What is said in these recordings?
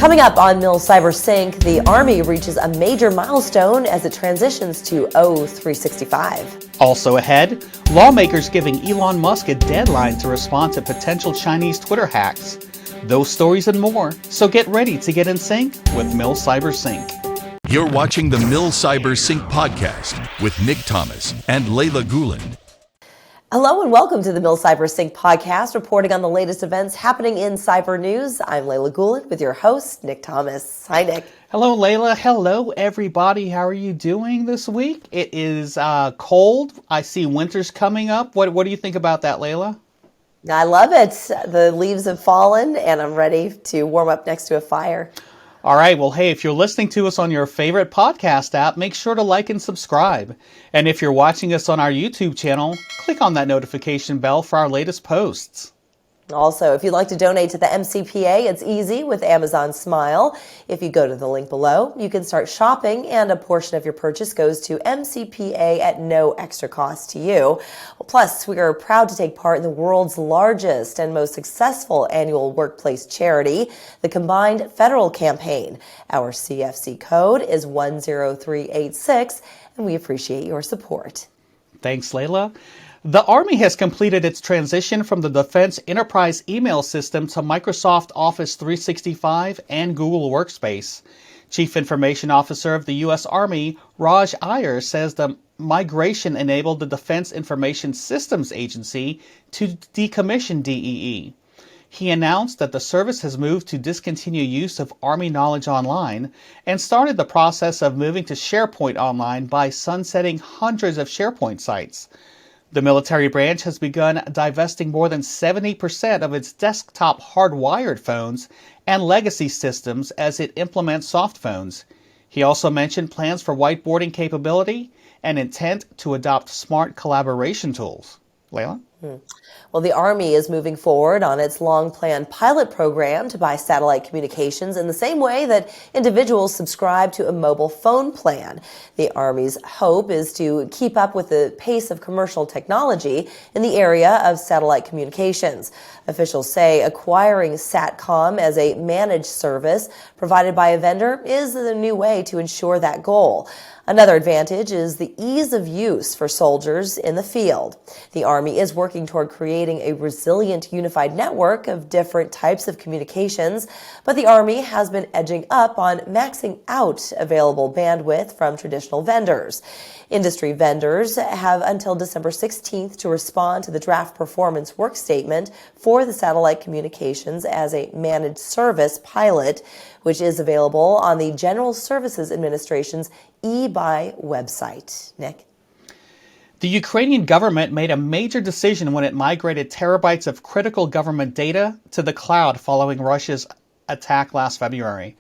Coming up on MilCyberSync, the Army reaches a major milestone as it transitions to O365. Also ahead, lawmakers giving Elon Musk a deadline to respond to potential Chinese Twitter hacks. Those stories and more, so get ready to get in sync with MilCyberSync. You're watching the MilCyberSync podcast with Nick Thomas and Layla Gulen. Hello and welcome to the MilCyberSync podcast, reporting on the latest events happening in cyber news. I'm Layla Gulen with your host, Nick Thomas. Hi, Nick. Hello, Layla. Hello, everybody. How are you doing this week? It is cold. I see winter's coming up. What do you think about that, Layla? I love it. The leaves have fallen and I'm ready to warm up next to a fire. All right. Well, hey, if you're listening to us on your favorite podcast app, make sure to like and subscribe. And if you're watching us on our YouTube channel, click on that notification bell for our latest posts. Also, if you'd like to donate to the MCPA, it's easy with Amazon Smile. If you go to the link below, you can start shopping and a portion of your purchase goes to MCPA at no extra cost to you. Plus, we are proud to take part in the world's largest and most successful annual workplace charity, the Combined Federal Campaign. Our CFC code is 10386, and we appreciate your support. Thanks, Layla. The Army has completed its transition from the Defense Enterprise Email System to Microsoft Office 365 and Google Workspace. Chief Information Officer of the U.S. Army, Raj Iyer, says the migration enabled the Defense Information Systems Agency to decommission DEE. He announced that the service has moved to discontinue use of Army Knowledge Online and started the process of moving to SharePoint Online by sunsetting hundreds of SharePoint sites. The military branch has begun divesting more than 70% of its desktop hardwired phones and legacy systems as it implements soft phones. He also mentioned plans for whiteboarding capability and intent to adopt smart collaboration tools. Layla? Well, the Army is moving forward on its long-planned pilot program to buy satellite communications in the same way that individuals subscribe to a mobile phone plan. The Army's hope is to keep up with the pace of commercial technology in the area of satellite communications. Officials say acquiring SATCOM as a managed service provided by a vendor is the new way to ensure that goal. Another advantage is the ease of use for soldiers in the field. The Army is working toward creating a resilient, unified network of different types of communications, but the Army has been edging up on maxing out available bandwidth from traditional vendors. Industry vendors have until December 16th to respond to the draft performance work statement for the satellite communications as a managed service pilot, which is available on the General Services Administration's eBuy website. Nick? The Ukrainian government made a major decision when it migrated terabytes of critical government data to the cloud following Russia's attack last February.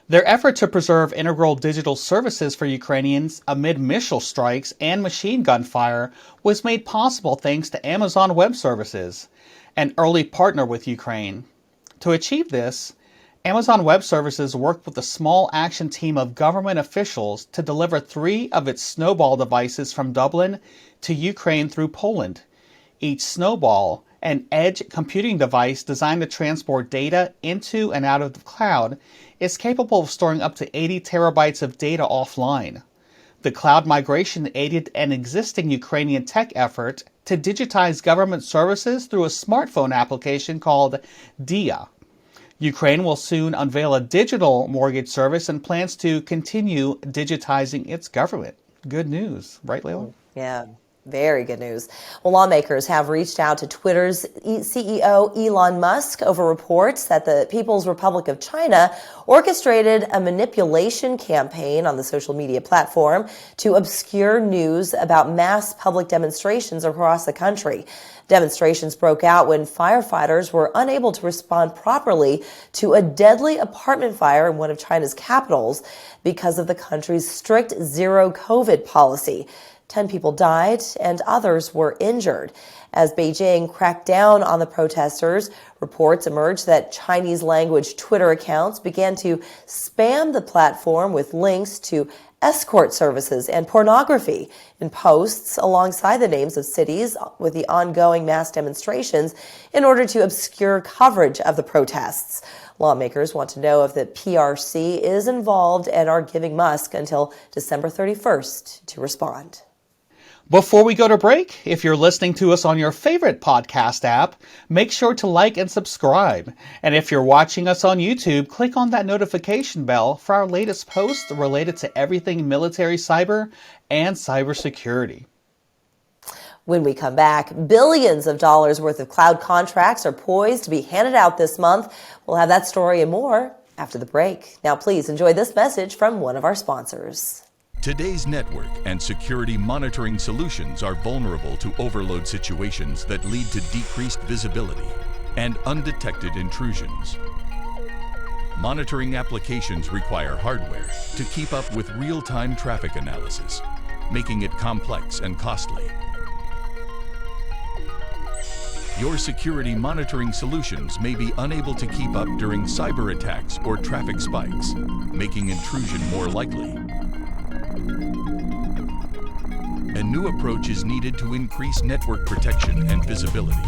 Their effort to preserve integral digital services for Ukrainians amid missile strikes and machine gun fire was made possible thanks to Amazon Web Services, an early partner with Ukraine. To achieve this, Amazon Web Services worked with a small action team of government officials to deliver 3 of its Snowball devices from Dublin to Ukraine through Poland. Each Snowball, an edge computing device designed to transport data into and out of the cloud, is capable of storing up to 80 terabytes of data offline. The cloud migration aided an existing Ukrainian tech effort to digitize government services through a smartphone application called DIA. Ukraine will soon unveil a digital mortgage service and plans to continue digitizing its government. Good news, right, Layla? Yeah. Very good news. Well, lawmakers have reached out to Twitter's CEO Elon Musk over reports that the People's Republic of China orchestrated a manipulation campaign on the social media platform to obscure news about mass public demonstrations across the country. Demonstrations broke out when firefighters were unable to respond properly to a deadly apartment fire in one of China's capitals because of the country's strict zero COVID policy. 10 people died and others were injured. As Beijing cracked down on the protesters, reports emerged that Chinese-language Twitter accounts began to spam the platform with links to escort services and pornography in posts alongside the names of cities with the ongoing mass demonstrations in order to obscure coverage of the protests. Lawmakers want to know if the PRC is involved and are giving Musk until December 31st to respond. Before we go to break, if you're listening to us on your favorite podcast app, make sure to like and subscribe. And if you're watching us on YouTube, click on that notification bell for our latest posts related to everything military cyber and cybersecurity. When we come back, billions of dollars worth of cloud contracts are poised to be handed out this month. We'll have that story and more after the break. Now, please enjoy this message from one of our sponsors. Today's network and security monitoring solutions are vulnerable to overload situations that lead to decreased visibility and undetected intrusions. Monitoring applications require hardware to keep up with real-time traffic analysis, making it complex and costly. Your security monitoring solutions may be unable to keep up during cyber attacks or traffic spikes, making intrusion more likely. A new approach is needed to increase network protection and visibility.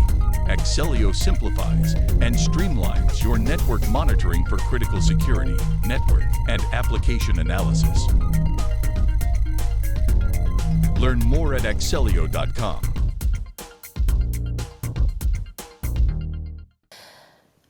Axellio simplifies and streamlines your network monitoring for critical security, network, and application analysis. Learn more at axellio.com.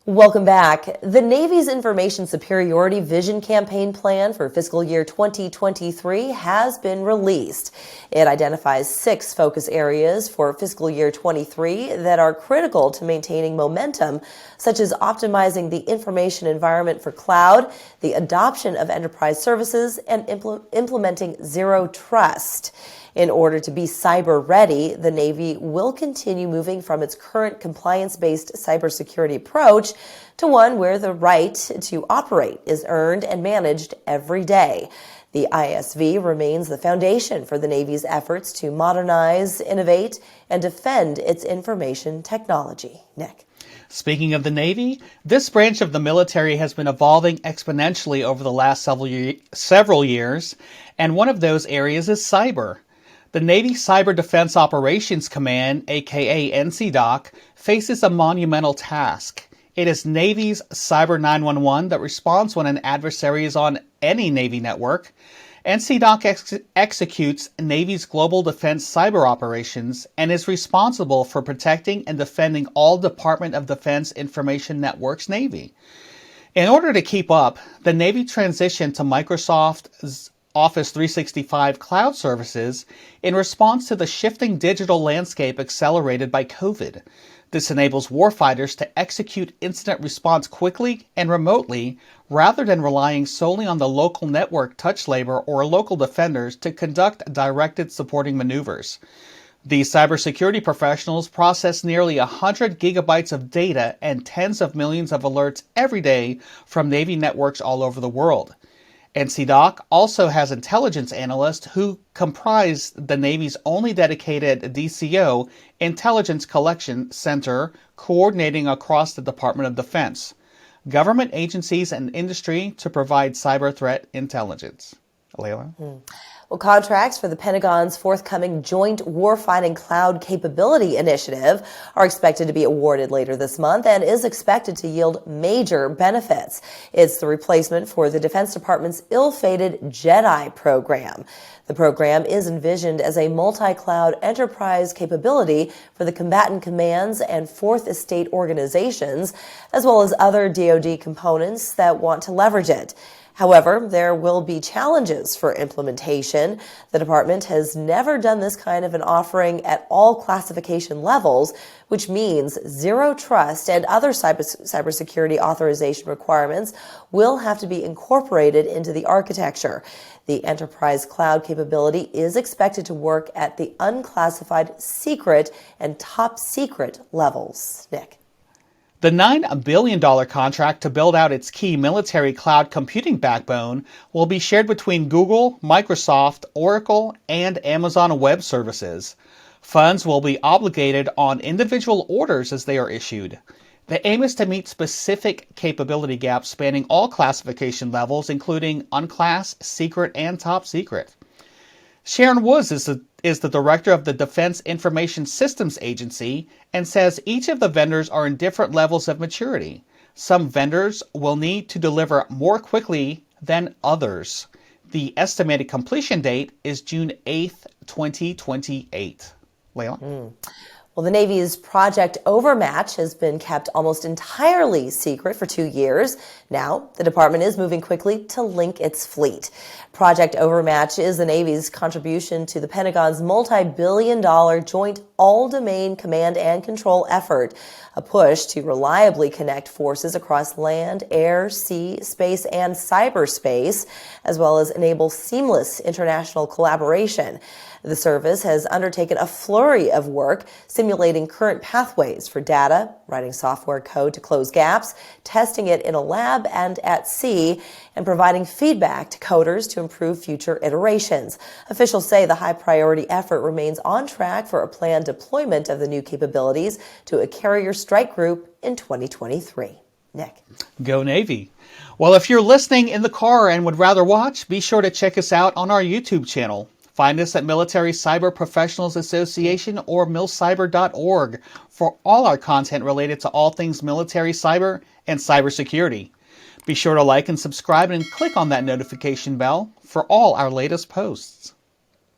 Welcome back. The Navy's Information Superiority Vision Campaign Plan for fiscal year 2023 has been released. It identifies 6 focus areas for fiscal year 23 that are critical to maintaining momentum, such as optimizing the information environment for cloud, the adoption of enterprise services, and implementing zero trust. In order to be cyber ready, the Navy will continue moving from its current compliance-based cybersecurity approach to one where the right to operate is earned and managed every day. The ISV remains the foundation for the Navy's efforts to modernize, innovate, and defend its information technology. Nick. Speaking of the Navy, this branch of the military has been evolving exponentially over the last several years, and one of those areas is cyber. The Navy Cyber Defense Operations Command, aka NCDOC, faces a monumental task. It is Navy's Cyber 911 that responds when an adversary is on any Navy network. NCDOC executes Navy's global defense cyber operations and is responsible for protecting and defending all Department of Defense information networks Navy. In order to keep up, the Navy transitioned to Microsoft's Office 365 cloud services in response to the shifting digital landscape accelerated by COVID. This enables warfighters to execute incident response quickly and remotely rather than relying solely on the local network touch labor or local defenders to conduct directed supporting maneuvers. These cybersecurity professionals process nearly 100 gigabytes of data and tens of millions of alerts every day from Navy networks all over the world. NCDOC also has intelligence analysts who comprise the Navy's only dedicated DCO, Intelligence Collection Center, coordinating across the Department of Defense, government agencies, and industry to provide cyber threat intelligence. Layla? Well, contracts for the Pentagon's forthcoming Joint Warfighting Cloud Capability Initiative are expected to be awarded later this month and is expected to yield major benefits. It's the replacement for the Defense Department's ill-fated JEDI program. The program is envisioned as a multi-cloud enterprise capability for the combatant commands and Fourth Estate organizations, as well as other DoD components that want to leverage it. However, there will be challenges for implementation. The department has never done this kind of an offering at all classification levels, which means zero trust and other cybersecurity authorization requirements will have to be incorporated into the architecture. The enterprise cloud capability is expected to work at the unclassified secret and top secret levels. Nick. The $9 billion contract to build out its key military cloud computing backbone will be shared between Google, Microsoft, Oracle, and Amazon Web Services. Funds will be obligated on individual orders as they are issued. The aim is to meet specific capability gaps spanning all classification levels, including unclass, secret, and top secret. Sharon Woods is the director of the Defense Information Systems Agency and says each of the vendors are in different levels of maturity. Some vendors will need to deliver more quickly than others. The estimated completion date is June 8th, 2028. Layla? Well, the Navy's Project Overmatch has been kept almost entirely secret for 2 years. Now, the department is moving quickly to link its fleet. Project Overmatch is the Navy's contribution to the Pentagon's multi-billion-dollar joint all-domain command and control effort, a push to reliably connect forces across land, air, sea, space, and cyberspace, as well as enable seamless international collaboration. The service has undertaken a flurry of work simulating current pathways for data, writing software code to close gaps, testing it in a lab and at sea, and providing feedback to coders to improve future iterations. Officials say the high-priority effort remains on track for a planned deployment of the new capabilities to a carrier strike group in 2023. Nick. Go Navy. Well, if you're listening in the car and would rather watch, be sure to check us out on our YouTube channel. Find us at Military Cyber Professionals Association or MilCyber.org for all our content related to all things military cyber and cybersecurity. Be sure to like and subscribe and click on that notification bell for all our latest posts.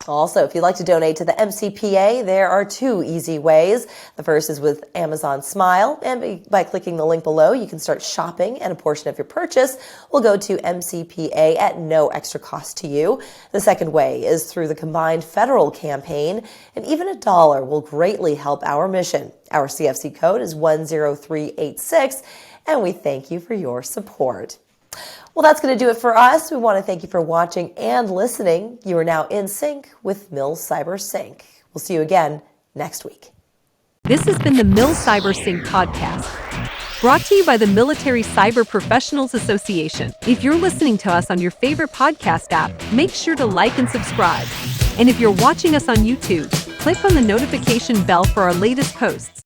Also, if you'd like to donate to the MCPA, there are 2 easy ways. The first is with Amazon Smile, and by clicking the link below, you can start shopping, and a portion of your purchase will go to MCPA at no extra cost to you. The second way is through the combined federal campaign, and even $1 will greatly help our mission. Our CFC code is 10386, and we thank you for your support. Well, that's going to do it for us. We want to thank you for watching and listening. You are now in sync with MilCyberSync. We'll see you again next week. This has been the MilCyberSync podcast, brought to you by the Military Cyber Professionals Association. If you're listening to us on your favorite podcast app, make sure to like and subscribe. And if you're watching us on YouTube, click on the notification bell for our latest posts.